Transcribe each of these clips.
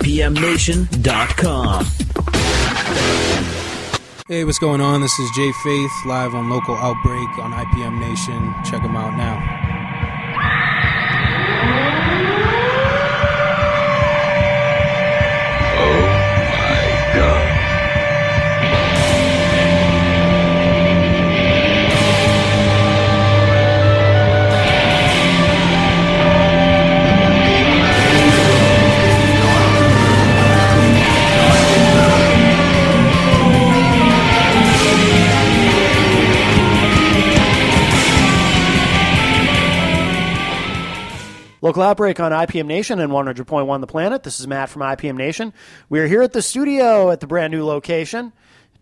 IPMNation.com. Hey, what's going on? This is J Faith, live on local Outbreak on IPM Nation. Check them out now. Local Outbreak on IPM Nation and 100.1 The Planet. This is Matt from IPM Nation. We are here at the studio at the brand new location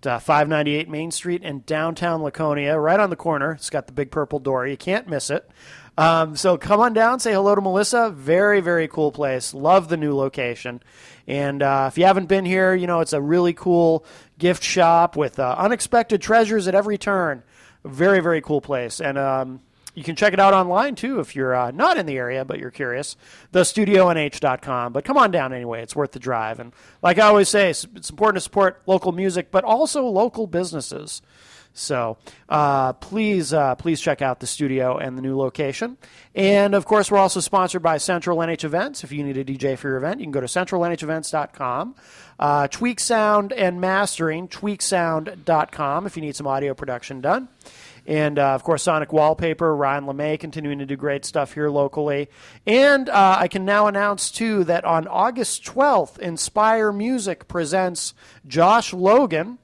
at 598 Main Street in downtown Laconia, right on the corner. It's got the big purple door. You can't miss it. So come on down, say hello to Melissa. Very, very cool place. Love the new location. And if you haven't been here, you know, it's a really cool gift shop with unexpected treasures at every turn. Very, very cool place. And you can check it out online, too, if you're not in the area, but you're curious. TheStudioNH.com. But come on down anyway. It's worth the drive. And like I always say, it's important to support local music, but also local businesses. So please check out the studio and the new location. And, of course, we're also sponsored by Central NH Events. If you need a DJ for your event, you can go to CentralNHEvents.com. Tweak Sound and Mastering, tweaksound.com if you need some audio production done. And, of course, Sonic Wallpaper, Ryan LeMay continuing to do great stuff here locally. And I can now announce, too, that on August 12th, Inspire Music presents Josh Logan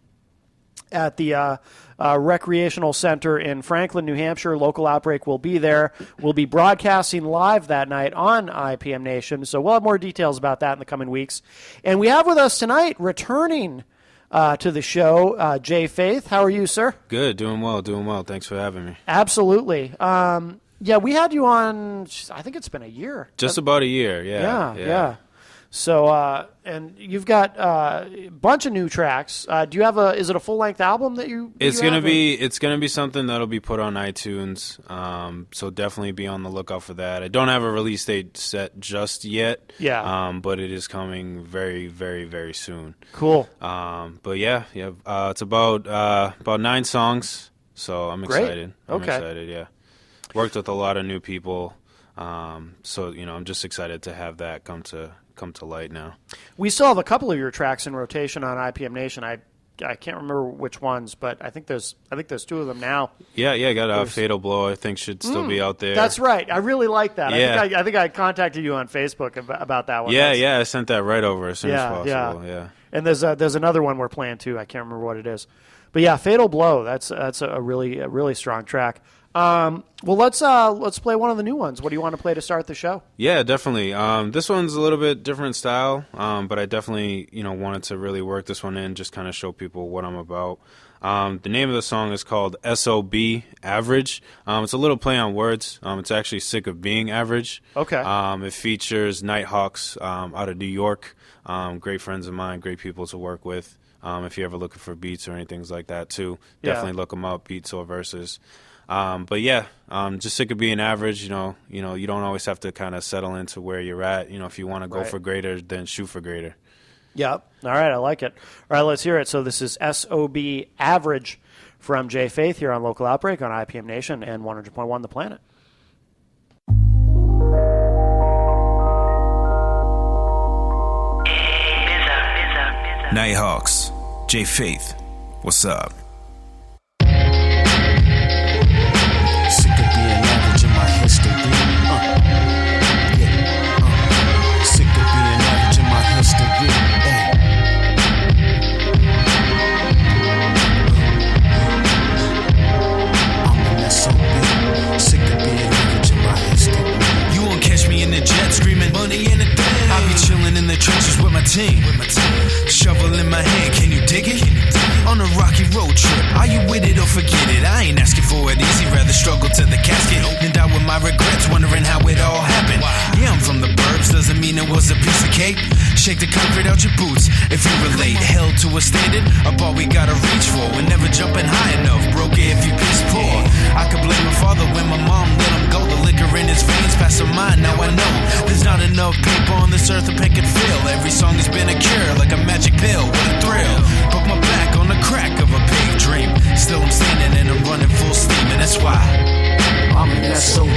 at the Recreational Center in Franklin, New Hampshire. Local Outbreak will be there. We'll be broadcasting live that night on IPM Nation. So we'll have more details about that in the coming weeks. And we have with us tonight, returning to the show, Jay Faith. How are you, sir? Good, doing well. Thanks for having me. Absolutely. Yeah, we had you on, I think it's been a year. Just about a year, Yeah. So, and you've got a bunch of new tracks. Do you have is it a full-length album that you It's going to be something that'll be put on iTunes. So definitely be on the lookout for that. I don't have a release date set just yet. Yeah. But it is coming very, very, very soon. Cool. But yeah. It's about 9 songs. So I'm excited. Okay. I'm excited, yeah. Worked with a lot of new people. So, you know, I'm just excited to have that come to light now. We still have a couple of your tracks in rotation on IPM Nation. I can't remember which ones, but I think there's 2 of them now. Yeah. Got Fatal Blow. I think should still be out there. That's right. I really like that. Yeah. I think I contacted you on Facebook about that one. Yeah. I sent that right over as soon as possible. Yeah. And there's another one we're playing too. I can't remember what it is, but yeah, Fatal Blow. That's a really strong track. Well, let's play one of the new ones. What do you want to play to start the show? Yeah, definitely. This one's a little bit different style, but I definitely, wanted to really work this one in, just kind of show people what I'm about. The name of the song is called SOB, Average. It's a little play on words. It's actually Sick of Being Average. Okay. It features Nighthawks out of New York. Great friends of mine, great people to work with. If you're ever looking for beats or anything like that, too, definitely look them up, beats or verses. But yeah, just sick of being average. You don't always have to kind of settle into where you're at. If you want to go for greater, then shoot for greater. Yep. All right, I like it. All right, let's hear it. So this is SOB Average from Jay Faith here on Local Outbreak on IPM Nation and 100.1 The Planet. Nighthawks, Jay Faith, what's up? Sick of being average in my history. Sick of being average in my history. I'm an SOB. Sick of being average in my history. You won't catch me in the jet screaming money in the day. I'll be chilling in the trenches with my team. Shovel in my hand, can you dig it? On a rocky road trip, are you with it or forget it? I ain't asking for it easy, rather struggle to the casket and die with my regrets, wondering how it all happened. Yeah, I'm from the burbs, doesn't mean it was a piece of cake. Shake the concrete out your boots if you relate. Held to a standard, up all we gotta reach for. We're never jumping high enough, broke it if you piss poor. I could blame my father when my mom let him go. The liquor in his veins past a mind, now I know there's not enough paper on this earth a pen could fill. Every song has been a cure, like a magic pill, what a thrill. Put my back on the crack of a paved dream. Still I'm standing and I'm running full steam, and that's why I'm an SOB,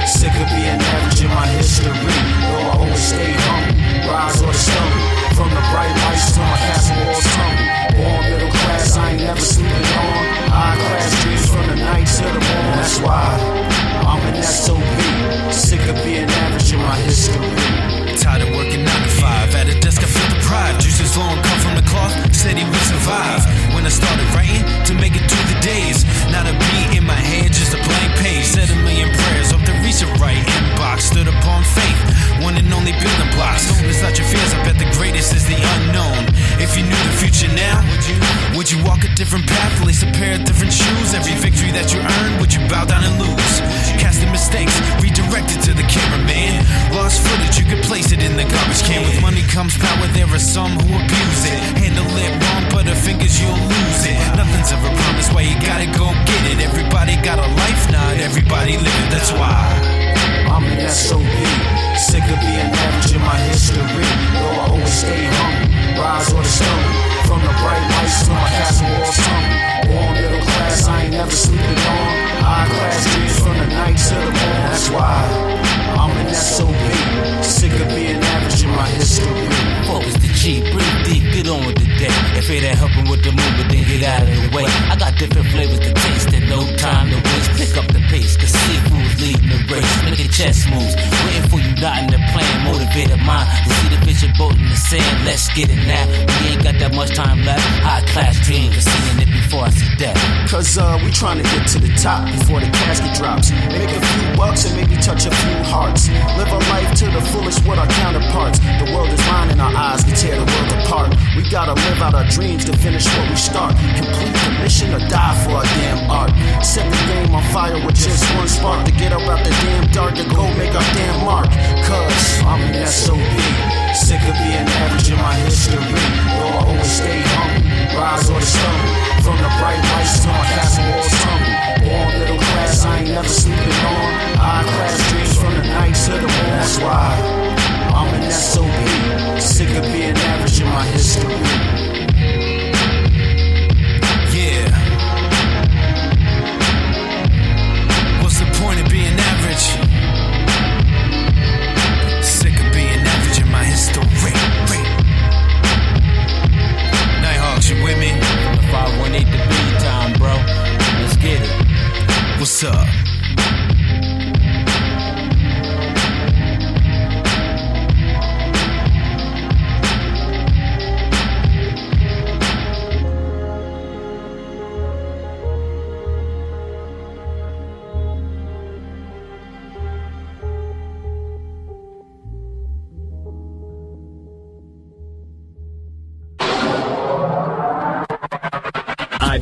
sick of being average in my history. Though I always stay humble, rise or the stumble. From the bright lights to my castle walls tumble. Born middle class, I ain't never sleeping on. High class dreams from the night to the morning. That's why I'm an SOB, sick of being average in my history. Tired of working 9 to 5. At a desk I feel deprived. Juices flowing come from the cloth. Said he would survive. When I started writing to make it through the days. Not a beat in my head, just a blank page. Said a million prayers off the recent right inbox. Stood upon faith, one and only building blocks. It's not your fears, I bet the greatest is the unknown. If you knew the future now, would you walk a different path, lace a pair of different shoes? Every victory that you earn, would you bow down and lose? Casting mistakes, redirected to the cameraman. Lost footage, you could place it in the garbage can. With money comes power, there are some who abuse it. Handle it wrong, but her fingers, you'll lose it. Nothing's ever promised, why you gotta go get it. Everybody got a life, not everybody live it, that's why I'm an SOB, sick of being average in my history. Though I always stay humble, rise or the stumble. From the bright lights to my castle walls tumble. Born middle class, I ain't never sleeping on. High class dreams from the night to the morning. That's why I'm an SOB, sick of being average in my history. Focus the G, breathe deep, get on with the day. If it ain't helping with the movement, then get out of the way. I got different flavors to taste and no time to waste. Pick up the pace, cause seafood's leading the race. Making chess moves, waiting for you not in the plan. Motivated mind, to see the vision boat in the sand. Let's get it now, we ain't got that much time left. High class dream, cause seeing it before I see death. Cause we trying to get to the top before the casket drops. Make a few bucks and maybe touch a few hearts. Live a life to the fullest with our counterparts. The world is mine in our eyes, we tear the world apart. We gotta live out our dreams to finish what we start. Complete the mission or die for our damn art. Set the game on fire with just one spark. To get up out the damn dark, to go make our damn mark. Cause I'm an SOB, sick of being average in my history. Though I always stay humble, rise or the stumble. From the bright lights to my castle walls tumble. Born middle class, I ain't never sleeping on. High class dreams from the night to the morning. That's why I'm an SOB, sick of being average in my history. Yeah. What's the point of being average? Sick of being average in my history. Nighthawks, you with me? From the 518 to B time, bro. Let's get it. What's up?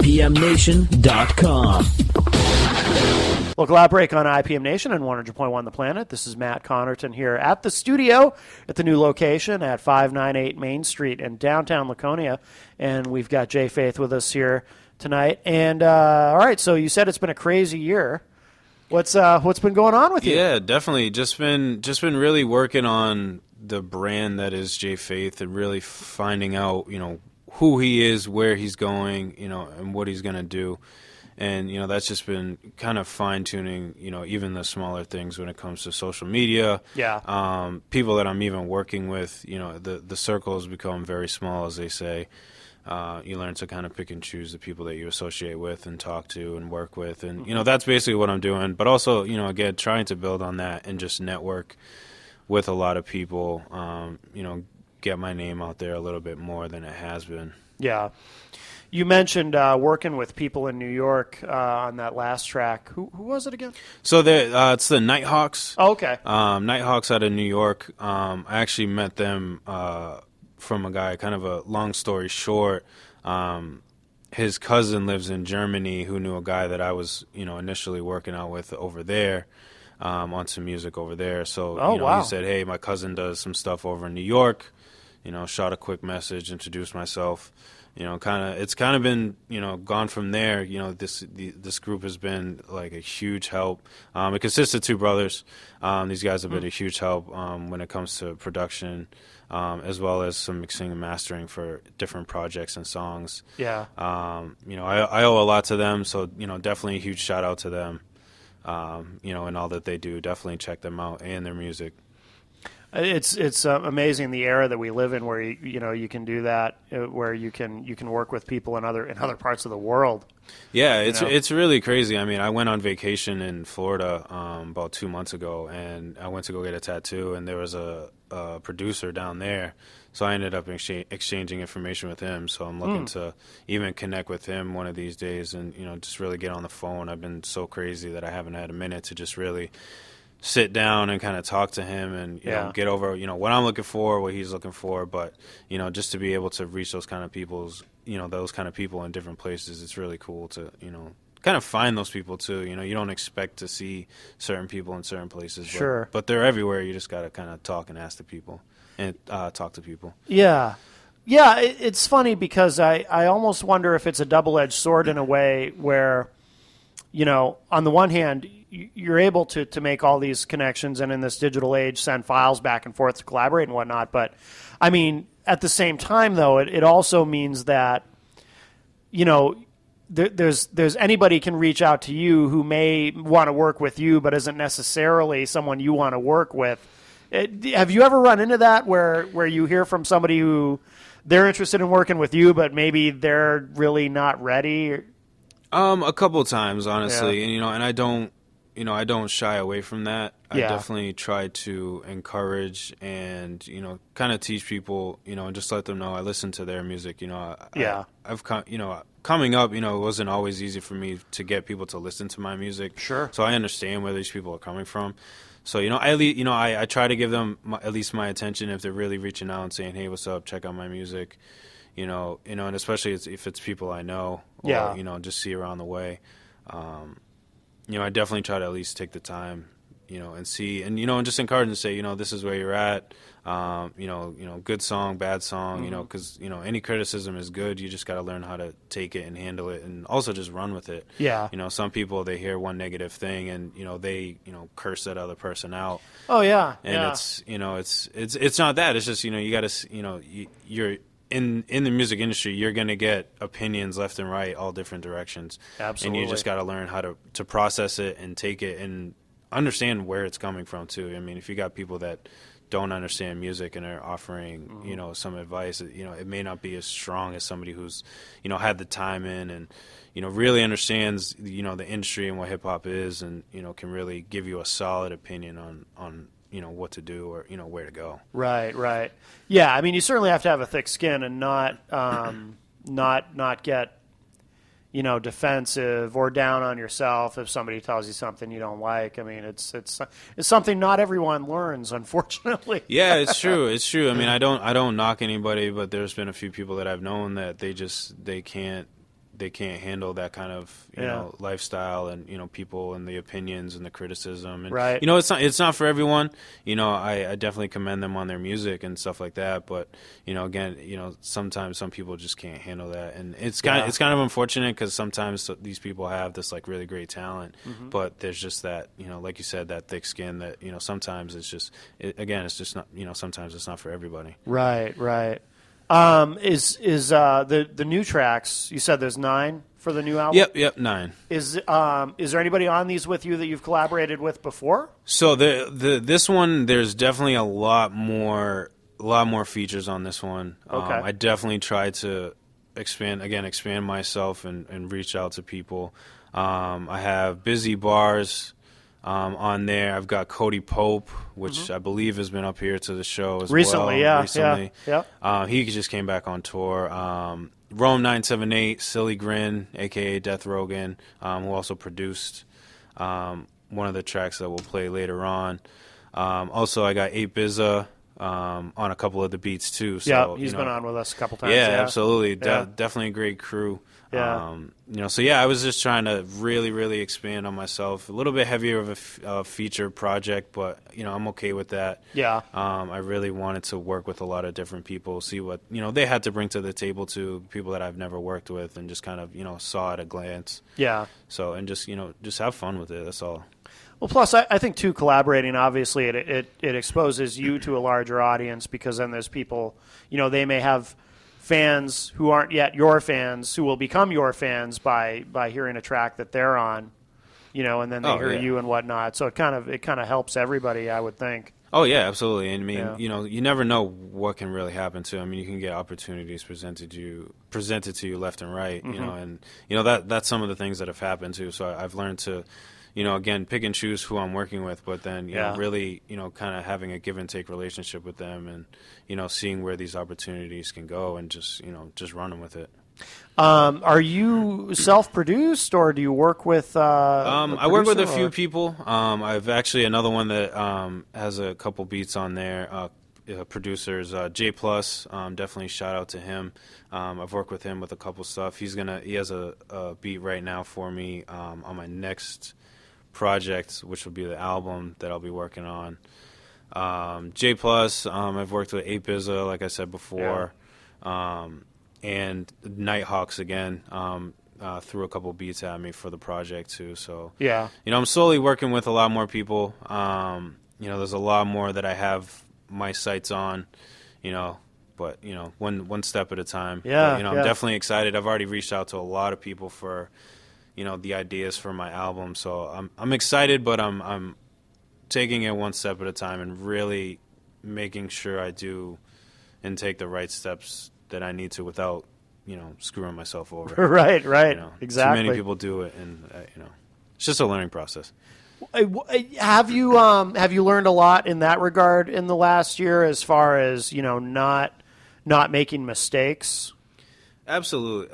IPMNation.com. Local Outbreak on IPM Nation and 100.1 The Planet. This is Matt Connarton here at the studio at the new location at 598 Main Street in downtown Laconia. And we've got Jay Faith with us here tonight. And, all right, so you said it's been a crazy year. What's been going on with you? Yeah, definitely. Just been really working on the brand that is Jay Faith and really finding out, who he is, where he's going, and what he's going to do. And, that's just been kind of fine-tuning, even the smaller things when it comes to social media. Yeah. People that I'm even working with, the circle has become very small, as they say. You learn to kind of pick and choose the people that you associate with and talk to and work with. And, that's basically what I'm doing. But also, again, trying to build on that and just network with a lot of people, get my name out there a little bit more than it has been. Yeah. You mentioned working with people in New York on that last track. Who was it again? So it's the Nighthawks. Oh, okay. Nighthawks out of New York. I actually met them from a guy, kind of a long story short. His cousin lives in Germany who knew a guy that I was, initially working out with over there. On some music over there. So, wow. He said, hey, my cousin does some stuff over in New York. shot a quick message, introduced myself. It's kind of been, gone from there. This group has been like a huge help. It consists of two brothers. These guys have been a huge help when it comes to production, as well as some mixing and mastering for different projects and songs. Yeah. I owe a lot to them, so definitely a huge shout out to them. And all that they do. Definitely check them out and their music. It's amazing the era that we live in, where you can do that, where you can work with people in other parts of the world. Yeah, it's really crazy. I mean, I went on vacation in Florida about 2 months ago, and I went to go get a tattoo, and there was a producer down there, so I ended up exchanging information with him. So I'm looking to even connect with him one of these days, and just really get on the phone. I've been so crazy that I haven't had a minute to just really sit down and kind of talk to him and get over what I'm looking for, what he's looking for, but just to be able to reach those kind of those kind of people in different places, it's really cool to kind of find those people too. You don't expect to see certain people in certain places, sure, but they're everywhere. You just got to kind of talk and ask the people and talk to people. Yeah. It's funny because I almost wonder if it's a double-edged sword in a way where, on the one hand, you're able to make all these connections and in this digital age send files back and forth to collaborate and whatnot. But, I mean, at the same time, though, it also means that, there's anybody can reach out to you who may want to work with you but isn't necessarily someone you want to work with. Have you ever run into that where you hear from somebody who they're interested in working with you but maybe they're really not ready? A couple of times, honestly, and I don't shy away from that. I definitely try to encourage and, kind of teach people, and just let them know I listen to their music. I've coming up, it wasn't always easy for me to get people to listen to my music. Sure. So I understand where these people are coming from. So, I try to give them at least my attention if they're really reaching out and saying, hey, what's up? Check out my music. And especially if it's people I know or, just see around the way. I definitely try to at least take the time, and see, and, and just encourage and say, this is where you're at, good song, bad song, because, any criticism is good. You just got to learn how to take it and handle it and also just run with it. Yeah. Some people, they hear one negative thing and, they, curse that other person out. Oh, yeah. And it's not that. It's just, you got to, you're in the music industry, you're going to get opinions left and right, all different directions. Absolutely. And you just got to learn how to process it and take it and understand where it's coming from too. I mean, if you got people that don't understand music and are offering, some advice, it may not be as strong as somebody who's, had the time in and, really understands, the industry and what hip hop is and, can really give you a solid opinion on what to do or, where to go. Right. Yeah, I mean, you certainly have to have a thick skin and not get, defensive or down on yourself if somebody tells you something you don't like. I mean, it's something not everyone learns, unfortunately. Yeah, it's true. It's true. I mean, I don't knock anybody, but there's been a few people that I've known that they can't handle that kind of lifestyle and people and the opinions and the criticism and right. It's not for everyone. I definitely commend them on their music and stuff like that, but again, sometimes some people just can't handle that, and it's kind of unfortunate because sometimes these people have this like really great talent, but there's just that like you said, that thick skin that sometimes it's just it's just not sometimes it's not for everybody. Right. Is the new tracks? You said there's 9 for the new album. Yep, 9. Is there anybody on these with you that you've collaborated with before? So this one, there's definitely a lot more features on this one. Okay. I definitely tried to expand myself and reach out to people. I have Busy Bars on there. I've got Cody Pope, which I believe has been up here to the show as recently, well. Recently. He just came back on tour. Rome 978, Silly Grin, a.k.a. Death Rogan, who also produced one of the tracks that we'll play later on. Also, I got 8 Bizza, on a couple of the beats too. So, yeah, he's been on with us a couple times. Yeah, absolutely. Definitely a great crew. Yeah. So yeah, I was just trying to really, really expand on myself. A little bit heavier of a feature project, but I'm okay with that. Yeah. I really wanted to work with a lot of different people, see what they had to bring to the table, to people that I've never worked with, and just kind of saw at a glance. Yeah. So and just just have fun with it. That's all. Well, plus I think too, collaborating, obviously it exposes you to a larger audience, because then there's people, they may have fans who aren't yet your fans who will become your fans by hearing a track that they're on, and then they hear you and whatnot. So it kind of helps everybody, I would think. Oh yeah, absolutely. And I mean, you never know what can really happen to. I mean, you can get opportunities presented to you left and right, and that's some of the things that have happened too. So I've learned to, again, pick and choose who I'm working with, but then really, kind of having a give and take relationship with them, and seeing where these opportunities can go, and just running with it. Are you self-produced, or do you work with? I work with a few people. I've actually another one that has a couple beats on there. Producers J Plus, definitely shout out to him. I've worked with him with a couple stuff. He has a beat right now for me on my next project, which will be the album that I'll be working on. J Plus, I've worked with 8BZA, like I said before. And Nighthawks again, threw a couple beats at me for the project too. So I'm slowly working with a lot more people. There's a lot more that I have my sights on, but one step at a time. I'm definitely excited. I've already reached out to a lot of people for the ideas for my album. So I'm excited, but I'm taking it one step at a time and really making sure I do and take the right steps that I need to without, screwing myself over. Right. Exactly. Too many people do it, and it's just a learning process. Have you learned a lot in that regard in the last year, as far as not making mistakes? Absolutely.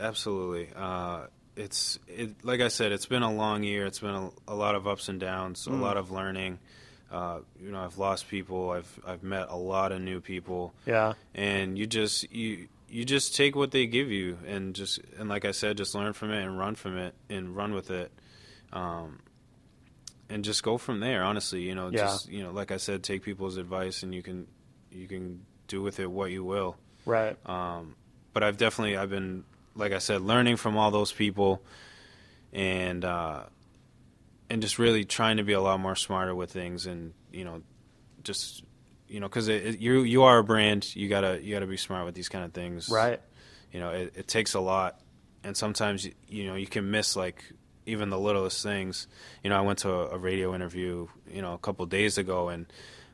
Like I said, it's been a long year. It's been a lot of ups and downs, a lot of learning. I've lost people. I've met a lot of new people. Yeah. And you just take what they give you, and like I said, just learn from it and run with it. And just go from there, honestly. Like I said, take people's advice, and you can do with it what you will. Right. But I've been, like I said, learning from all those people, and just really trying to be a lot more smarter with things, and because you are a brand, you gotta be smart with these kind of things. Right. It takes a lot, and sometimes you can miss even the littlest things. I went to a radio interview a couple days ago, and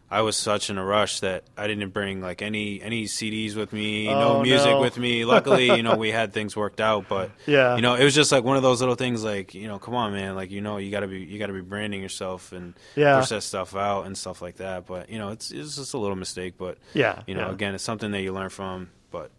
I was such in a rush that I didn't bring any CDs with me, no music with me. Luckily, we had things worked out, but it was just one of those little things. Come on, man, you gotta be branding yourself and push that stuff out and stuff like that. But it's just a little mistake, but again, it's something that you learn from. But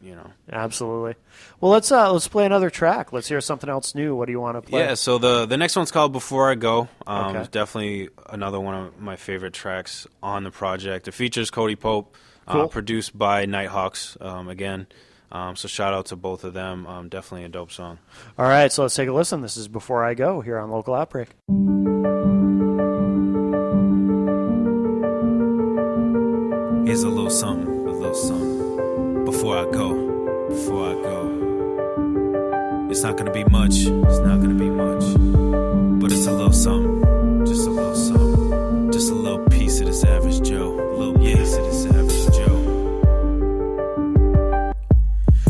absolutely. Well, let's play another track. Let's hear something else new. What do you want to play? Yeah, so the next one's called Before I Go. It's definitely another one of my favorite tracks on the project. It features Cody Pope, produced by Nighthawks again. So shout out to both of them. Definitely a dope song. All right, so let's take a listen. This is Before I Go here on Local Outbreak. Here's a little something. Before I go, it's not gonna be much, but it's a little something, just a little something, just a little piece of this average Joe,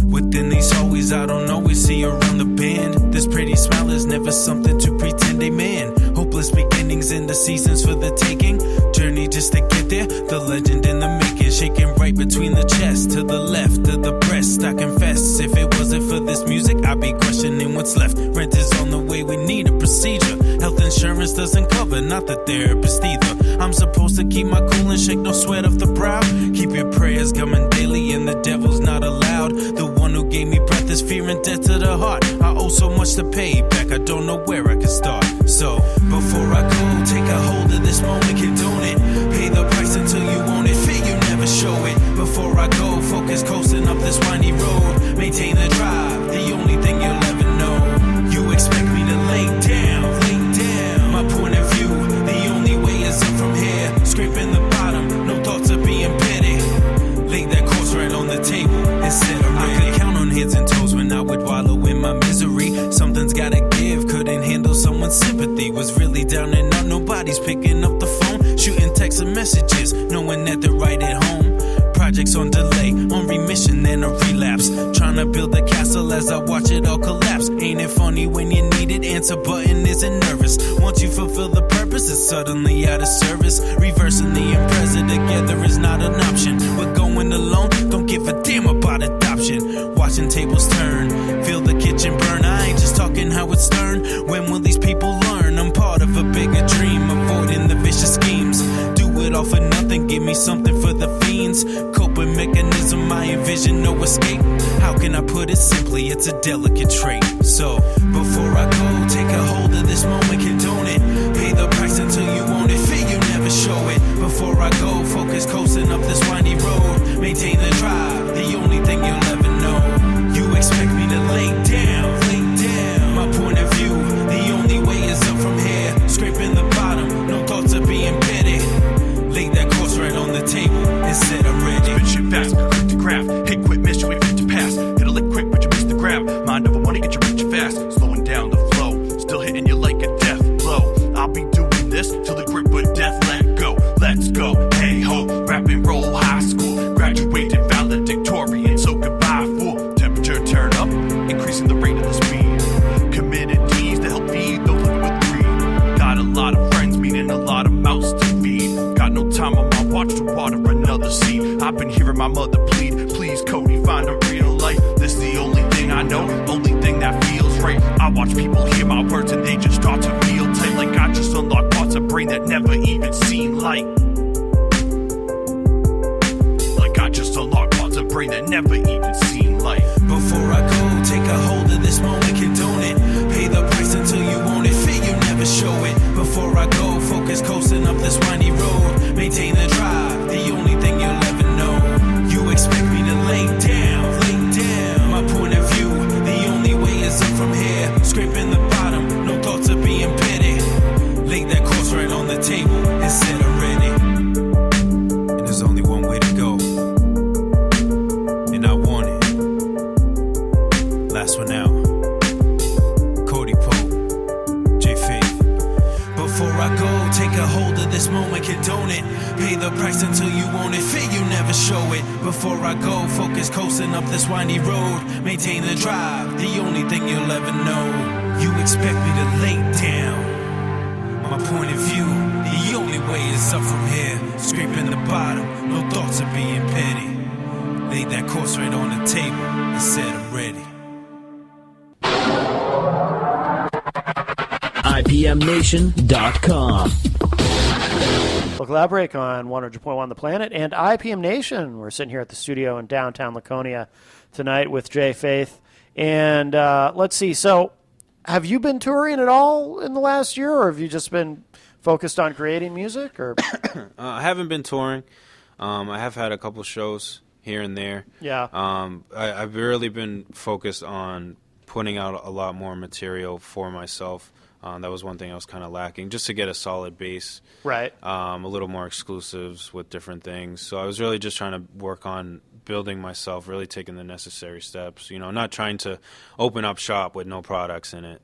Within these hallways, I don't always see around the band. This pretty smile is never something to pretend, amen. Hopeless beginnings in the seasons for the taking. Journey just to get there, the legend in the making. Shaking right between the chest, to the left of the breast. I confess, if it wasn't for this music, I'd be questioning what's left. Rent is on the way, we need a procedure. Health insurance doesn't cover, not the therapist either. I'm supposed to keep my cool and shake no sweat off the brow. Keep your prayers coming daily and the devil's not allowed. The one who gave me breath is fear and death to the heart. I owe so much to pay back, I don't know where I can start. So, before I go, take a hold of this moment, condone it. Pay the price until you own it, fear you never show it. Before I go, focus coasting up this windy road. Maintain the drive, the only thing you'll ever know. You expect me to lay down my point of view. The only way is up from here. Scraping the bottom, no thoughts of being petty. Lay that course right on the table instead of ready. I could count on heads and toes when I would wallow in my misery. Something's gotta give, couldn't handle someone's sympathy. Was really down and out, nobody's picking up the phone. Shooting texts and messages, knowing that they're right at home. Projects on delay, on remission, then a relapse. Trying to build a castle as I watch it all collapse. Ain't it funny when you need it? Answer button isn't nervous. Once you fulfill the purpose, it's suddenly out of service. Reversing the Impreza together is not an option. We're going alone, don't give a damn about adoption. Watching tables turn, feel the kitchen burn. I ain't just talking how it's stern. When will these people learn? I'm part of a bigger dream, avoiding the vicious schemes. Do it all for nothing, give me something for the fiends. Coping mechanism, I envision no escape. How can I put it simply? It's a delicate trait. So, before I go, take a hold of this moment, condone it. Pay the price until you want it, fear you never show it. Before I go, focus coasting up this windy road. Maintain the drive, the only thing you'll ever know. You expect me to lay down my point of view. The only way is up from here. Scraping the bottom, no thoughts of being petty. Lay that course right on the table instead of ready. Spit shit fast, quick to craft. Hit quit, miss, you wait for it to pass. Hit a lick quick, but you miss the grab. Mind over money, get you rich fast. Slowing down the flow, still hitting you like a death blow. I'll be doing this till the grip of death let go. Let's go, hey ho, rap and roll, high school. Graduated valedictorian, so goodbye fool. Temperature turn up, increasing the rate of the speed. Committed deeds to help feed those living with greed. Got a lot of friends, meaning a lot of mouths to feed. Got no time on my watch to water another seed. I've been hearing my mother plead, please Cody, find a real life. This is the only thing I know, only thing that feels right. I watch people hear my words and they just start to feel tight. Like I just unlocked parts of brain that never even seen light. Like I just unlocked parts of brain that never even seen light. Before I go, take a hold of this moment, condone it. Pay the price until you want it, fear you never show it. Before I go, focus coasting up this windy road. Maintain the drive, the only thing you'll ever know. You expect me to lay down my point of view. The only way is up from here. Scraping the bottom, no thoughts of being petty. Lay that course right on the table instead of ready. And there's only one way to go, and I want it. Last one out. Cody Pope, J Faith. Before I go, take a hold of this moment, condone it. Pay the price until you want it, fear you never show it. Before I go, focus coasting up this windy road. Maintain the drive, the only thing you'll ever know. You expect me to lay down my point of view. The only way is up from here. Scraping the bottom, no thoughts of being petty. Lay that course right on the table and said I'm ready. IPMNation.com. Local Outbreak on 100.1 The Planet and IPM Nation. We're sitting here at the studio in downtown Laconia tonight with Jay Faith. And let's see, so have you been touring at all in the last year, or have you just been focused on creating music? Or I haven't been touring. I have had a couple shows here and there. Yeah. I've really been focused on putting out a lot more material for myself. That was one thing I was kind of lacking, just to get a solid base. Right. A little more exclusives with different things. So I was really just trying to work on building myself, really taking the necessary steps, not trying to open up shop with no products in it,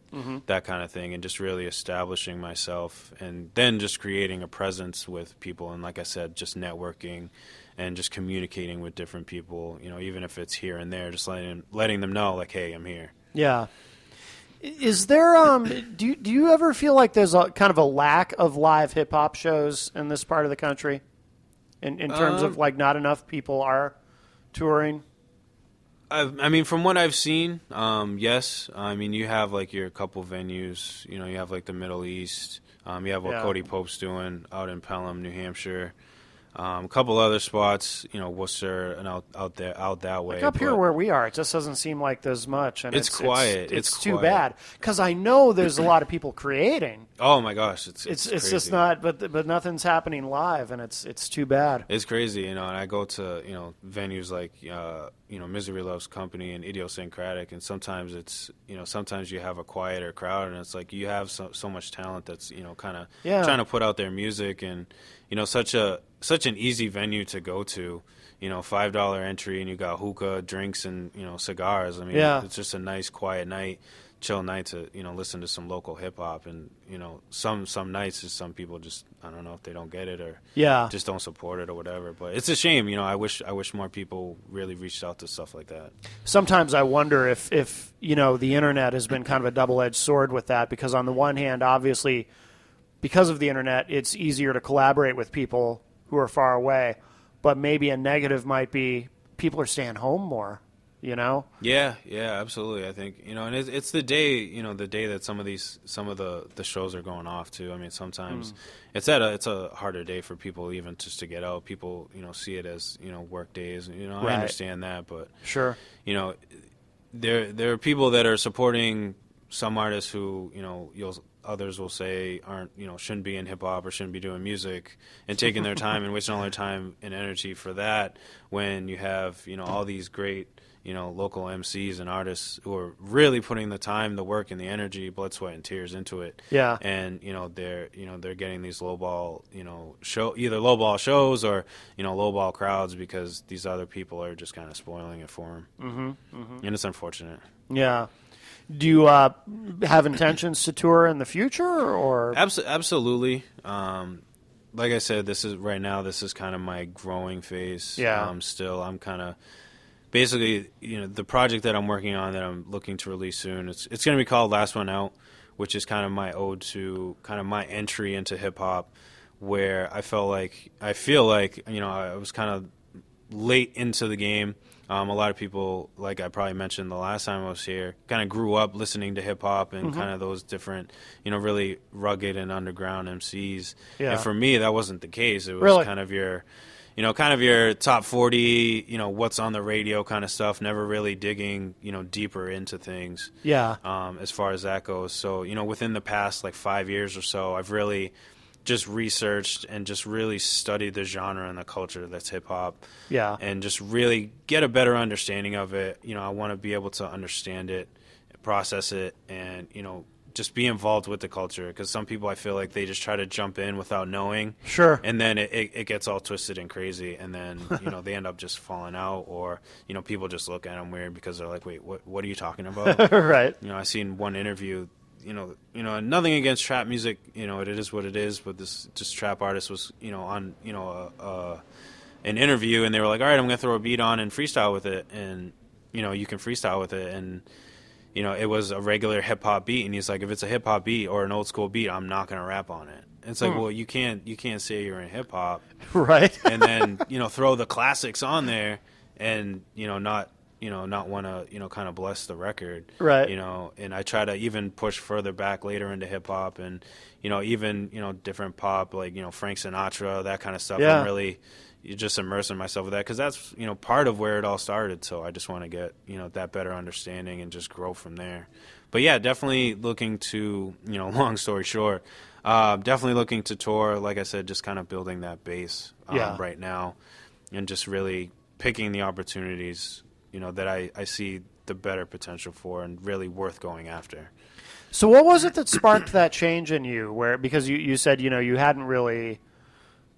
that kind of thing, and just really establishing myself, and then just creating a presence with people, and like I said, just networking and just communicating with different people, even if it's here and there, just letting them know, like, hey, I'm here. Yeah. Is there do you ever feel like there's a kind of a lack of live hip hop shows in this part of the country, in terms of like not enough people are touring? I mean, from what I've seen, yes. I mean, you have like your couple venues. You have like the Middle East. You have what Cody Pope's doing out in Pelham, New Hampshire. A couple other spots, Worcester and out that way. Like up here where we are, it just doesn't seem like there's much, and it's quiet. It's too quiet. bad because I know there's a lot of people creating. Oh my gosh, it's just not, but nothing's happening live, and it's too bad. It's crazy, and I go to venues like Misery Loves Company and Idiosyncratic, and sometimes it's sometimes you have a quieter crowd, and it's like you have so much talent that's kind of trying to put out their music, and such an easy venue to go to, $5 entry, and you got hookah, drinks, and cigars. I mean, it's just a nice quiet night, chill night to listen to some local hip hop, and some nights some people just, I don't know if they don't get it or just don't support it or whatever. But it's a shame, I wish more people really reached out to stuff like that. Sometimes I wonder if the internet has been kind of a double-edged sword with that, because on the one hand, obviously, because of the internet, it's easier to collaborate with people who are far away, but maybe a negative might be people are staying home more, Yeah, absolutely. I think, and it's the day, the day that some of the shows are going off too. I mean, sometimes it's a harder day for people even just to get out. People, see it as, work days. I understand that, but sure. There are people that are supporting some artists who, others will say aren't, shouldn't be in hip hop or shouldn't be doing music, and taking their time and wasting all their time and energy for that, when you have, all these great, local MCs and artists who are really putting the time, the work, and the energy, blood, sweat, and tears into it. Yeah. And they're getting these lowball, either lowball shows or lowball crowds, because these other people are just kind of spoiling it for them. And it's unfortunate. Yeah. Do you have intentions to tour in the future, or? Absolutely. Like I said, this is kind of my growing phase. Yeah. Still, I'm kind of basically, the project that I'm working on that I'm looking to release soon. It's going to be called Last One Out, which is kind of my ode to kind of my entry into hip hop, where I feel like I was kind of late into the game. A lot of people, like I probably mentioned the last time I was here, kind of grew up listening to hip hop and kind of those different, really rugged and underground MCs. Yeah. And for me, that wasn't the case. It was really? kind of your top 40, what's on the radio kind of stuff, never really digging, deeper into things. Yeah. As far as that goes. So, within the past 5 years or so, I've really just researched and just really studied the genre and the culture that's hip hop. Yeah. And just really get a better understanding of it. I want to be able to understand it, process it, and, just be involved with the culture, because some people, I feel like they just try to jump in without knowing. Sure. And then it gets all twisted and crazy, and then they end up just falling out, or people just look at them weird because they're like, wait, what are you talking about? Right. I seen one interview, nothing against trap music, it is what it is, but this just trap artist was on an interview, and they were like, all right, I'm gonna throw a beat on and freestyle with it, and you can freestyle with it, and it was a regular hip-hop beat, and he's like, if it's a hip-hop beat or an old-school beat, I'm not going to rap on it. And it's like, well, you can't say you're in hip-hop. Right. And then, throw the classics on there and, not want to, kind of bless the record. Right. And I try to even push further back later into hip-hop and, even, different pop, like, Frank Sinatra, that kind of stuff. Yeah. I'm really just immersing myself with that, because that's part of where it all started. So I just want to get that better understanding and just grow from there. But yeah, definitely looking to long story short, definitely looking to tour. Like I said, just kind of building that base right now, and just really picking the opportunities that I see the better potential for and really worth going after. So what was it that sparked that change in you? Because you said you hadn't really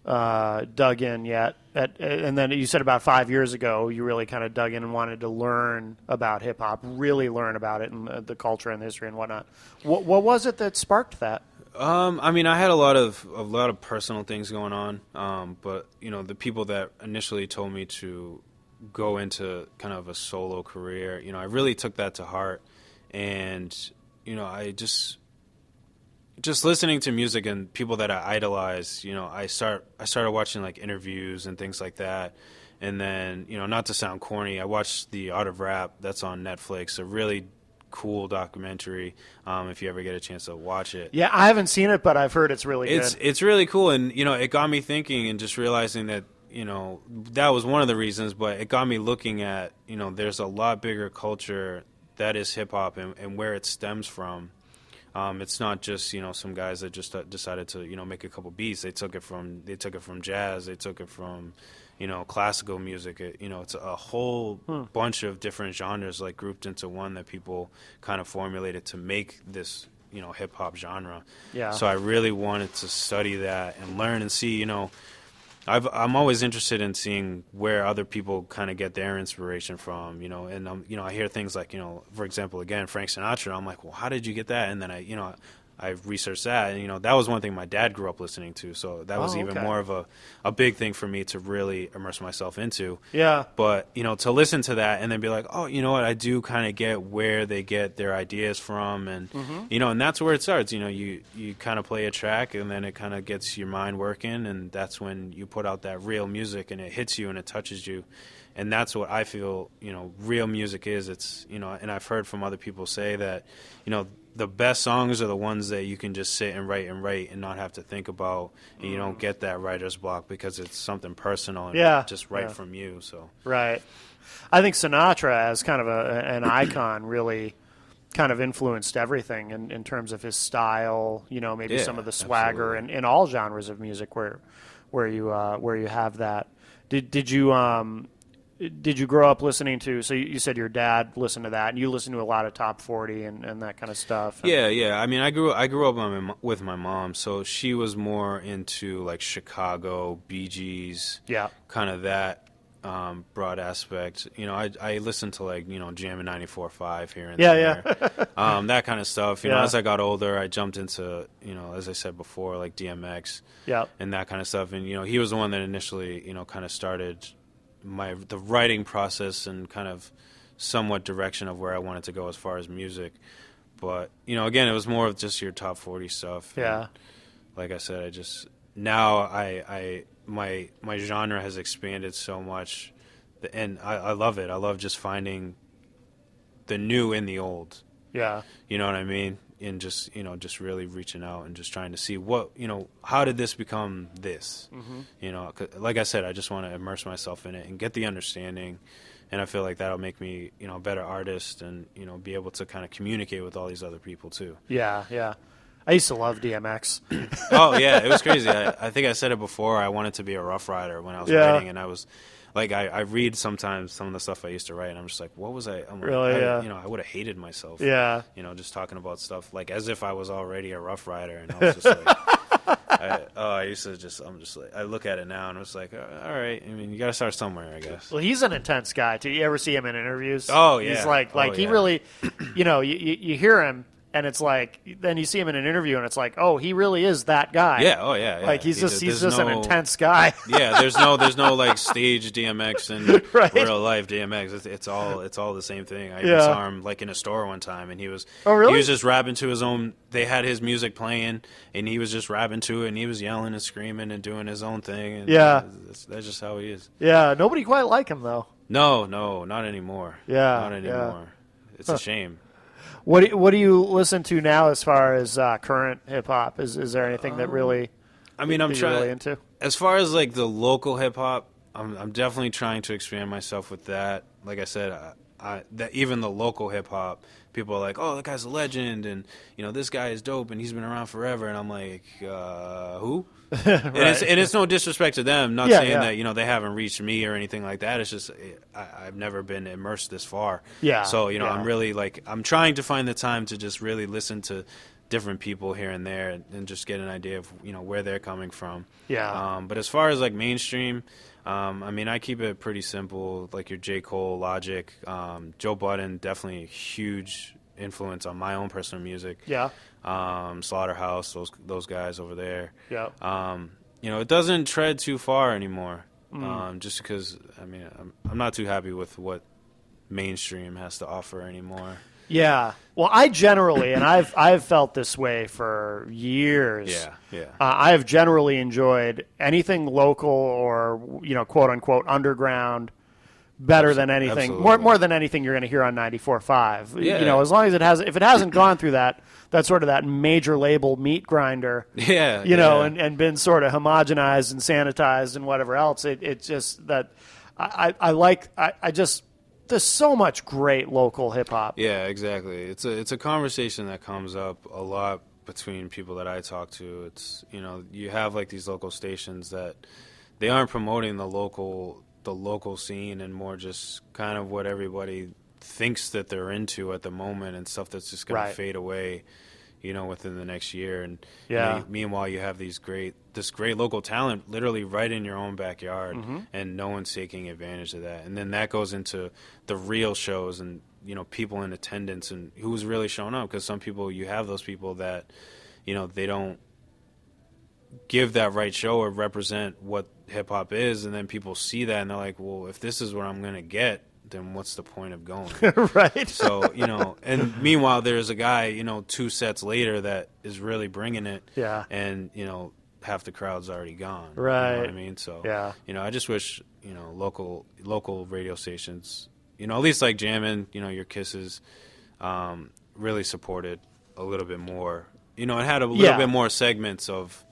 dug in yet, and then you said about 5 years ago you really kind of dug in and wanted to learn about hip hop, really learn about it and the culture and the history and whatnot. What was it that sparked that? I mean, I had a lot of personal things going on, but the people that initially told me to go into kind of a solo career, I really took that to heart, and I just listening to music and people that I idolize, I started watching like interviews and things like that. And then, not to sound corny, I watched The Art of Rap that's on Netflix, a really cool documentary. If you ever get a chance to watch it. Yeah, I haven't seen it, but I've heard it's really good. It's really cool, and it got me thinking and just realizing that that was one of the reasons, but it got me looking at there's a lot bigger culture that is hip hop and where it stems from. It's not just some guys that just decided to make a couple beats. They took it from jazz. They took it from classical music. It's a whole bunch of different genres like grouped into one that people kind of formulated to make this hip hop genre. Yeah. So I really wanted to study that and learn and see. I'm always interested in seeing where other people kind of get their inspiration from, and I hear things like, for example, again, Frank Sinatra. I'm like, well, how did you get that? And then I researched that, and that was one thing my dad grew up listening to, so that was even more of a big thing for me to really immerse myself into. Yeah. But to listen to that and then be like, oh, you know what, I do kind of get where they get their ideas from, and and that's where it starts. You kind of play a track, and then it kind of gets your mind working, and that's when you put out that real music, and it hits you and it touches you. And that's what I feel, real music is. It's, and I've heard from other people say that, the best songs are the ones that you can just sit and write and not have to think about, and you don't get that writer's block because it's something personal and just right from you. So right. I think Sinatra, as kind of an icon, really kind of influenced everything in terms of his style, maybe some of the swagger in all genres of music where you have that. Did you grow up listening to, so you said your dad listened to that, and you listened to a lot of top 40 and that kind of stuff? Yeah. I mean, I grew up with my mom, so she was more into like Chicago, Bee Gees, kind of that broad aspect. I listened to like, Jammin' 94.5 here and there. That kind of stuff. As I got older, I jumped into, as I said before, like DMX and that kind of stuff. And, he was the one that initially, kind of started the writing process and kind of somewhat direction of where I wanted to go as far as music. But, again, it was more of just your top 40 stuff. Yeah. And like I said, now my genre has expanded so much, and I love it. I love just finding the new in the old. Yeah. You know what I mean? And just really reaching out and just trying to see what, how did this become this? Like I said, I just want to immerse myself in it and get the understanding, and I feel like that'll make me a better artist, and be able to kind of communicate with all these other people too. Yeah. I used to love DMX. Oh yeah, it was crazy. I think I said it before. I wanted to be a Rough Rider when I was writing, and I was like, I read sometimes some of the stuff I used to write, and I'm just like, what was I? I'm really? Like, I would have hated myself. Yeah. Just talking about stuff like as if I was already a Rough Rider, and I was just like, I'm just like, I look at it now, and I was like, all right. I mean, you got to start somewhere, I guess. Well, he's an intense guy too. You ever see him in interviews? Oh yeah. He's like he really, you hear him. And it's like, then you see him in an interview, and it's like, oh, he really is that guy. Yeah, oh yeah. Like he's just an intense guy. Yeah, there's no like stage DMX and real life DMX. It's all the same thing. I even saw him like in a store one time, and he was he was just rapping to his own. They had his music playing, and he was just rapping to it, and he was yelling and screaming and doing his own thing. And that's just how he is. Yeah, nobody quite like him though. No, not anymore. Yeah, not anymore. It's a shame. What do you listen to now as far as current hip hop? Is there anything that really? I mean, I'm trying really into. As far as like the local hip hop, I'm definitely trying to expand myself with that. Like I said, that even the local hip hop, people are like, "Oh, that guy's a legend," and this guy is dope, and he's been around forever. And I'm like, who? And it's no disrespect to them. Not saying that they haven't reached me or anything like that. It's just I've never been immersed this far. Yeah. So I'm really I'm trying to find the time to just really listen to different people here and there and just get an idea of where they're coming from. Yeah. But as far as like mainstream, I mean, I keep it pretty simple. Like your J. Cole, Logic, Joe Budden, definitely a huge influence on my own personal music. Yeah. Slaughterhouse, those guys over there. Yeah. It doesn't tread too far anymore. Just because I'm not too happy with what mainstream has to offer anymore. Yeah. Well, I generally, and I've felt this way for years. Yeah. I have generally enjoyed anything local or quote unquote underground better than anything, Absolutely. more than anything you're going to hear on 94.5. Yeah. You know, as long as if it hasn't gone through that sort of that major label meat grinder, Yeah, you know, yeah. and been sort of homogenized and sanitized and whatever else, it's just that I just there's so much great local hip hop. Yeah, exactly. It's a conversation that comes up a lot between people that I talk to. It's, you know, you have like these local stations that they aren't promoting the local scene and more just kind of what everybody thinks that they're into at the moment and stuff that's just going Right. to fade away, you know, within the next year. And Yeah. you know, meanwhile, you have this great local talent literally right in your own backyard, and no one's taking advantage of that. And then that goes into the real shows and, you know, people in attendance and who's really showing up. Because some people, you have those people that, you know, they don't give that right show or represent what hip hop is, and then people see that and they're like, well, if this is what I'm gonna get, then what's the point of going? Right. So, you know, and meanwhile there's a guy, you know, 2 sets later that is really bringing it, Yeah. and, you know, half the crowd's already gone. You Right. know what I mean? So Yeah. you know, I just wish, you know, local radio stations, you know, at least like Jammin', you know, your Kisses, really supported a little bit more. You know, it had a little Yeah. bit more segments of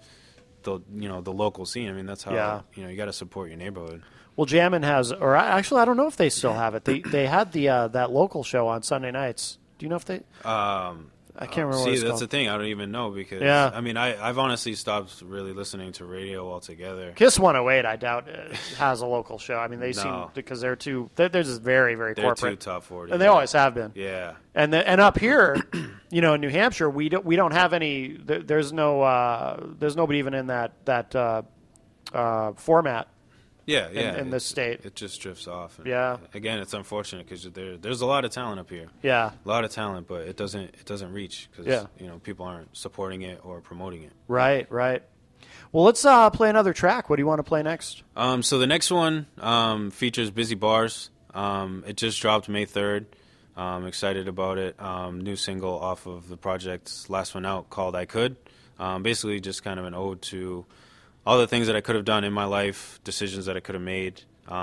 the, you know, the local scene. I mean, that's how, Yeah. you know, you got to support your neighborhood. Well, Jammin' has, or actually, I don't know if they still have it. They had the that local show on Sunday nights. Do you know if they? I can't remember. what See, it's that's called. the thing. I don't even know because, Yeah. I mean, I've honestly stopped really listening to radio altogether. Kiss 108, I doubt has a local show. I mean, they seem No. because they're just very, very They're corporate, too top 40. and they always have been. Yeah. And up here, you know, in New Hampshire, we don't have any. There's nobody even in that format. Yeah, in this state. It just drifts off. And Yeah. Again, it's unfortunate because there's a lot of talent up here. Yeah. A lot of talent, but it doesn't reach because, Yeah. you know, people aren't supporting it or promoting it. Right. Well, let's play another track. What do you want to play next? So the next one features Busy Bars. It just dropped May 3rd. I'm excited about it. New single off of the project's last one out called I Could. Basically just kind of an ode to all the things that I could have done in my life, decisions that I could have made. You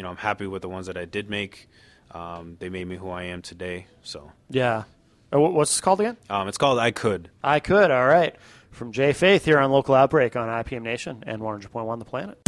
know, I'm happy with the ones that I did make. They made me who I am today. So Yeah. What's this called again? it's called I Could. I Could. All right. From Jay Faith here on Local Outbreak on IPM Nation and 100.1 The Planet.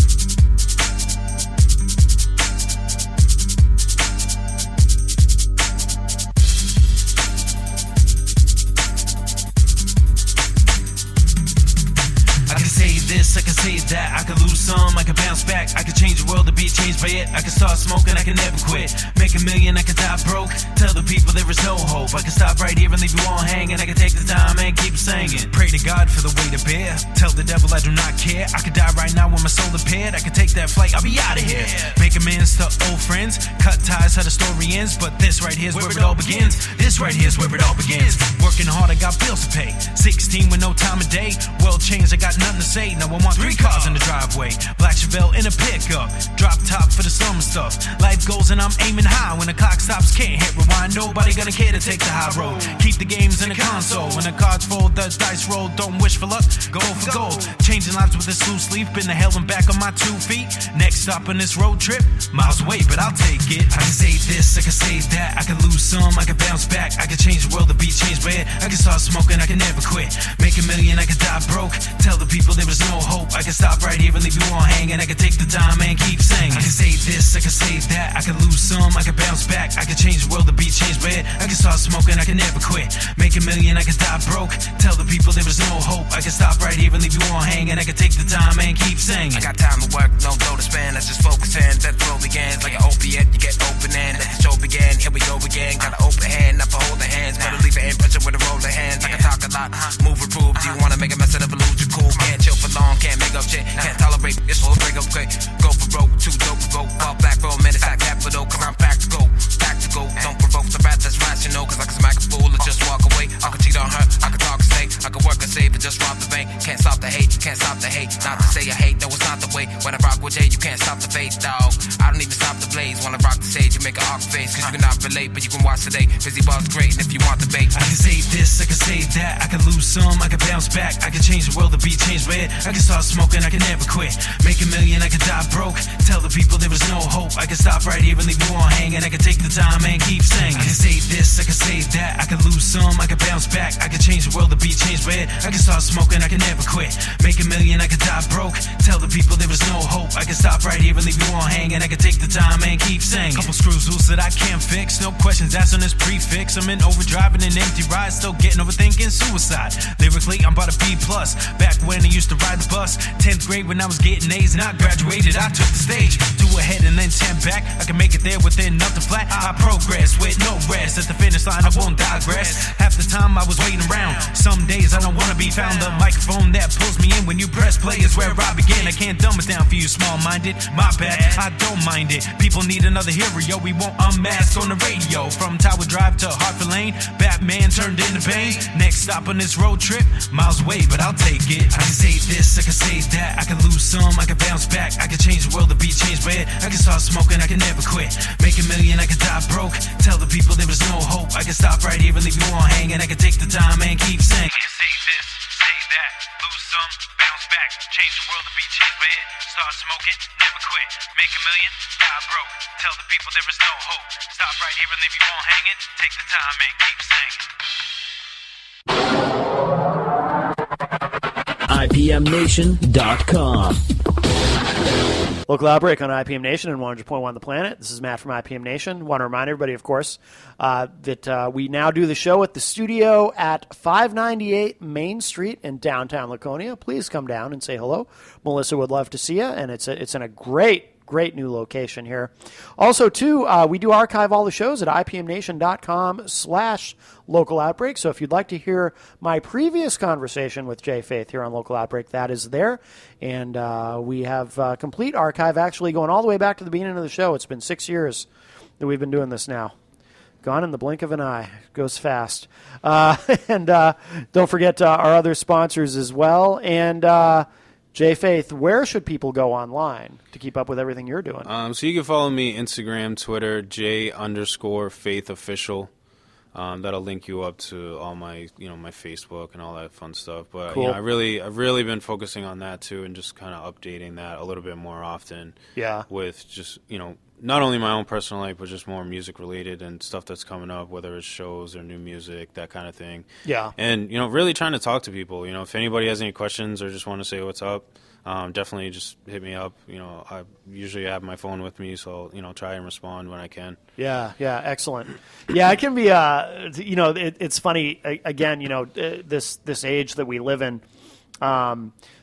I can say this, I can say that, I can lose some, I can bounce back, I can change the world to be changed by it, I can start smoking, I can never quit, make $1 million, I can die broke, tell the people there is no hope, I can stop right here and leave you all hanging, I can take the time and keep singing, pray to God for the weight to bear, tell the devil I do not care, I could die right now with my soul impaired, I can take that flight, I'll be out of here, make amends to old friends, cut ties how the story ends, but this right here's where it all begins, this right here's where it all begins, working hard, I got bills to pay, 16 with no time of day, world changed, I got nothing to say, now I want 3 cars in the driveway, black Chevelle in a pickup, drop top for the summer stuff, life goes and I'm aiming high, when the clock stops can't hit rewind, nobody gonna care to take the high road, keep the games in the console, when the cards fold, the dice roll, don't wish for luck, go for gold, changing lives with this loose leaf, been to hell and back on my 2 feet, next stop on this road trip, miles away but I'll take it, I can say this, I can say that, I can lose some, I can bounce back, I can change the world to be changed by it, I can start smoking, I can never quit, make $1 million, I can die broke, tell the people there is no hope, I can stop right here and leave you all hanging, I can take the time and keep singing, I can say this, I can say that, I can lose some, I can bounce back, I can change the world to be changed by it, I can start smoking, I can never quit, make $1 million, I can die broke, tell the people there is no hope, I can stop right here and leave you all hanging, I can take the time and keep singing. I got time to work, no dough to spend, let's just focus in, that flow begins, like an opiate, you get open and let the show begin, here we go again, got an open hand, not for holding hands, better leave an impression with a roll of hands, I can talk a lot, move or prove, do you wanna make a mess of it, lose your cool, can't chill for long, can't make up shit, can't tolerate this whole break up quick, go for broke, too dope to go, fall back for a minute, sack capital, cause I'm back to go, don't provoke the wrath that's rational, cause I can smack a fool or just walk away, I can cheat on her, I can talk and say, I can work and save and just rob the bank, can't stop the hate, can't stop the hate, not to say I hate, no it's not the way, when I rock with Jay, you can't stop the faith, dog, I don't even stop the blaze, when I rock the stage, you make an ox face. Cause you cannot relate, but you can watch today. Busy ball's great, and if you want debate, I can say this, I can say that. I can lose some, I can bounce back. I can change the world, the beat change red. I can start smoking, I can never quit. Make $1 million, I can die broke. Tell the people there was no hope. I can stop right here and leave you all hanging. I can take the time and keep singing. I can say this, I can say that. I can lose some, I can bounce back. I can change the world, the beat change red. I can start smoking, I can never quit. Make $1 million, I can die broke. Tell the people there was no hope. I can stop right here and leave you all hanging. I can take the time and keep singing. Couple screws loose that I can't fix. No questions asked on this prefix. I'm in overdrive in an empty ride, still getting overthinking suicide. Lyrically, I'm about a B+. Back when I used to ride the bus, 10th grade when I was getting A's and I graduated, I took the stage. 2 ahead and then 10 back. I can make it there within nothing flat. I progress with no rest. At the finish line, I won't digress. Half the time I was waiting around. Some days I don't wanna be found. The microphone that pulls me in when you press play is where I begin. I can't dumb it down for you small-minded. My bad, I don't mind it. People need another hero, yo. We won't unmask on the radio. From Tower Drive to Hartford Lane, Batman turned into Bane. Next stop on this road trip, miles away, but I'll take it. I can say this, I can say that. I can lose some, I can bounce back. I can change the world, the beat change red. I can start smoking, I can never quit. Make $1 million, I can die broke. Tell the people there was no hope. I can stop right here and leave you all hanging. I can take the time and keep singing. I can say this, say that, lose some, bounce back, change the world, the beat change red. Start smoking, never quit. Make $1 million, die broke. Tell the people there is no hope. Stop right here and leave you all hanging. Take the time and keep singing. IPMNation.com. Local Outbreak on IPM Nation and 100.1 The Planet. This is Matt from IPM Nation. Want to remind everybody, of course, that we now do the show at the studio at 598 Main Street in downtown Laconia. Please come down and say hello. Melissa would love to see you, and it's in a great new location here. Also, too, we do archive all the shows at IPMNation.com/Local Outbreak. So if you'd like to hear my previous conversation with Jay Faith here on Local Outbreak, that is there. And we have complete archive actually going all the way back to the beginning of the show. It's been 6 years that we've been doing this now. Gone in the blink of an eye. It goes fast. And don't forget our other sponsors as well. And Jay Faith, where should people go online to keep up with everything you're doing? So you can follow me Instagram, Twitter, J_FaithOfficial. That'll link you up to all my, my Facebook and all that fun stuff. But cool. I've really been focusing on that too, and just kind of updating that a little bit more often. Yeah. With just not only my own personal life, but just more music related and stuff that's coming up, whether it's shows or new music, that kind of thing. Yeah. And really trying to talk to people. If anybody has any questions or just want to say what's up, definitely just hit me up. I usually have my phone with me, so try and respond when I can. Yeah, excellent. Yeah, it can be. It's funny. Again, this age that we live in.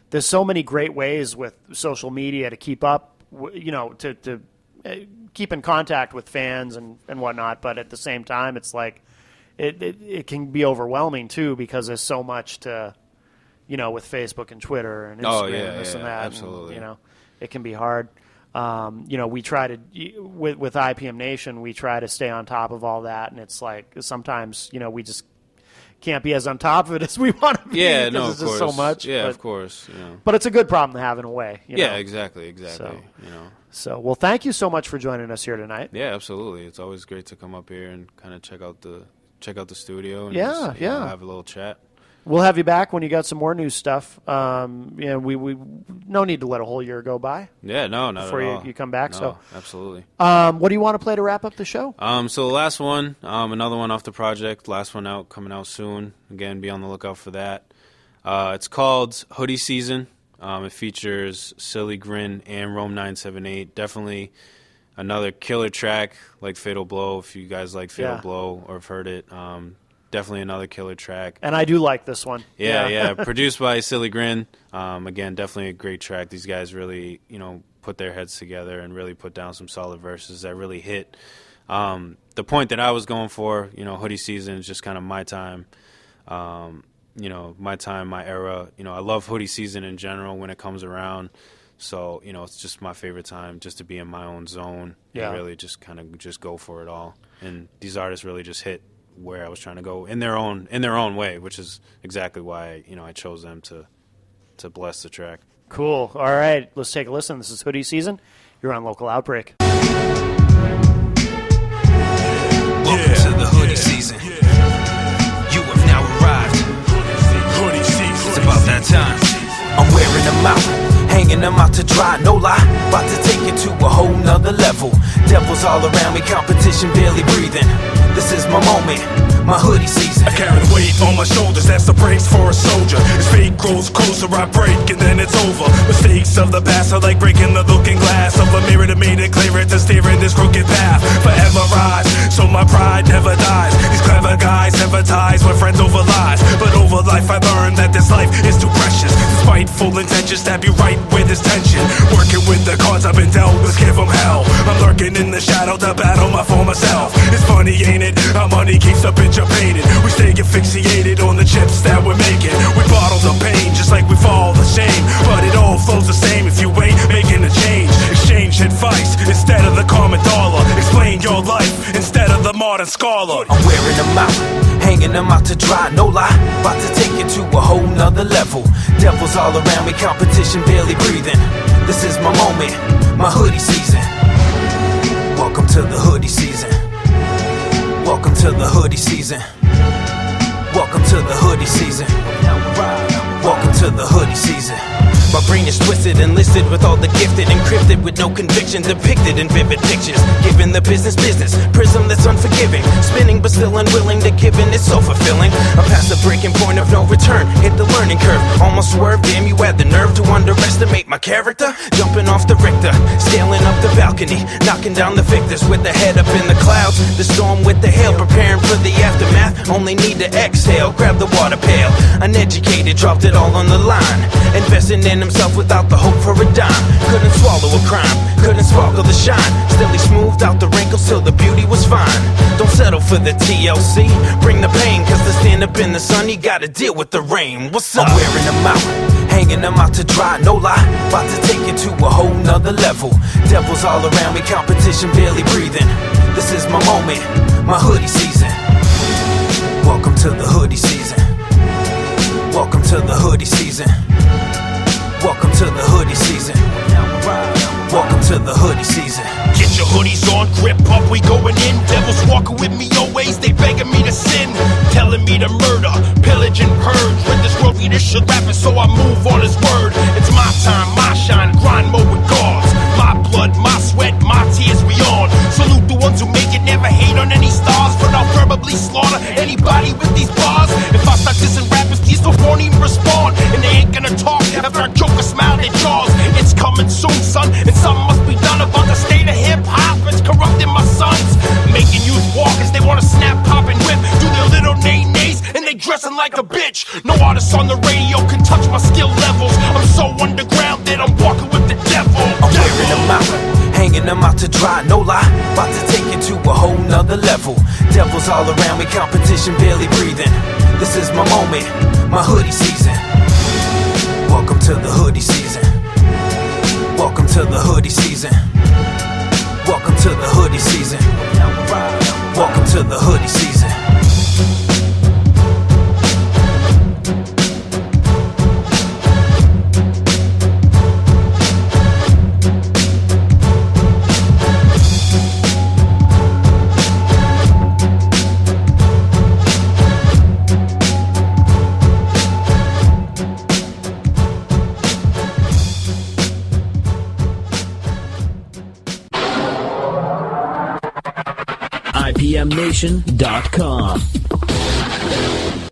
There's so many great ways with social media to keep up. To keep in contact with fans and whatnot. But at the same time, it's like it can be overwhelming too, because there's so much to. With Facebook and Twitter and Instagram and this and that. Absolutely. And, it can be hard. We try to, with IPM Nation, we try to stay on top of all that. And it's like sometimes, we just can't be as on top of it as we want to be. Yeah, no, it's of course. Just so much. Yeah, but, of course. But it's a good problem to have in a way. Yeah, exactly. So, well, thank you so much for joining us here tonight. Yeah, absolutely. It's always great to come up here and kind of check out the studio and just, have a little chat. We'll have you back when you got some more new stuff. We no need to let a whole year go by. Yeah, no, not before at all. you come back. No, so absolutely. What do you want to play to wrap up the show? So the last one, another one off the project. Last one coming out soon. Again, be on the lookout for that. It's called Hoodie Season. It features Silly Grin and Rome 978. Definitely another killer track like Fatal Blow. If you guys like Fatal Blow or have heard it. Definitely another killer track. And I do like this one. Yeah. Produced by Silly Grin. Again, definitely a great track. These guys really, put their heads together and really put down some solid verses that really hit. The point that I was going for, Hoodie Season is just kind of my time. My time, my era. I love Hoodie Season in general when it comes around. So, it's just my favorite time just to be in my own zone and really just kind of just go for it all. And these artists really just hit where I was trying to go in their own way, which is exactly why I chose them to bless the track. Cool. All right, let's take a listen. This is Hoodie Season. You're on Local Outbreak. around me, competition barely breathing. This is my moment, my hoodie season. I carry the weight on my shoulders, that's the brakes for a soldier. As fate grows closer, I break and then it's over. Mistakes of the past are like breaking the looking glass of a mirror to me to clear it, to steer in this crooked path. Forever rise, so my pride never dies. These clever guys never ties with friends over lies. But over life I learned that this life is too precious. Despite full intentions, stab you right with this tension. Working with the cards I've been dealt, let's give them hell. I'm lurking in the shadow to battle my former self. It's funny, ain't it? How money keeps a picture painted. We stay asphyxiated on the chips that we're making. We bottle the pain just like we fall ashamed. But it all flows the same if you ain't making a change. Exchange advice instead of the common dollar. Explain your life instead of the modern scholar. I'm wearing them out, hanging them out to dry, no lie. About to take it to a whole nother level. Devils all around me, competition barely breathing. This is my moment, my hoodie season. Welcome to the hoodie season. Welcome to the hoodie season. Welcome to the hoodie season. Welcome to the hoodie season. My brain is twisted, enlisted with all the gifted, encrypted with no conviction, depicted in vivid pictures. Given the business, prism that's unforgiving, spinning but still unwilling to give in. It's so fulfilling. I'm past the breaking point of no return, hit the learning curve, almost swerved. Damn, you had the nerve to underestimate my character. Jumping off the Richter, scaling up the balcony, knocking down the victors with the head up in the clouds. The storm with the hail, preparing for the aftermath. Only need to exhale, grab the water pail. Uneducated, dropped it all on the line, investing in himself without the hope for a dime. Couldn't swallow a crime, couldn't sparkle the shine. Still he smoothed out the wrinkles till the beauty was fine. Don't settle for the TLC, bring the pain, cause to stand up in the sun you gotta deal with the rain. What's up? I'm wearing them out, hanging them out to dry, no lie. About to take it to a whole nother level. Devils all around me, competition barely breathing. This is my moment, my hoodie season. Welcome to the hoodie season. Welcome to the hoodie season. Welcome to the hoodie season. Welcome to the hoodie season. Get your hoodies on, grip up, we going in. Devils walking with me always, they begging me to sin. Telling me to murder, pillage and purge. When this world leader should rap it, so I move on his word. It's my time, my shine, grind mode with guards. My blood, my sweat, my tears, we on. Salute the ones who make it, never hate on any stars. But I'll verbally slaughter anybody with these bars. If I start dissing rappers, these don't won't even respond. And they ain't gonna talk after I joke or smile their jaws. It's coming soon, son, and something must be done about the state of hip-hop. It's corrupting my sons, making youth walkers. They wanna snap, pop, and whip, do their little nay-nays, and they dressing like a bitch. No artist on the radio can touch my skill levels. I'm so underground that I'm walking with the devil. I'm wearing them out, hanging them out to dry, no lie. About to take it to a whole nother level. Devils all around me, competition barely breathing. This is my moment, my hoodie season. Welcome to the hoodie season. Welcome to the hoodie season. Welcome to the hoodie season. Welcome to the hoodie season. IPMNation.com.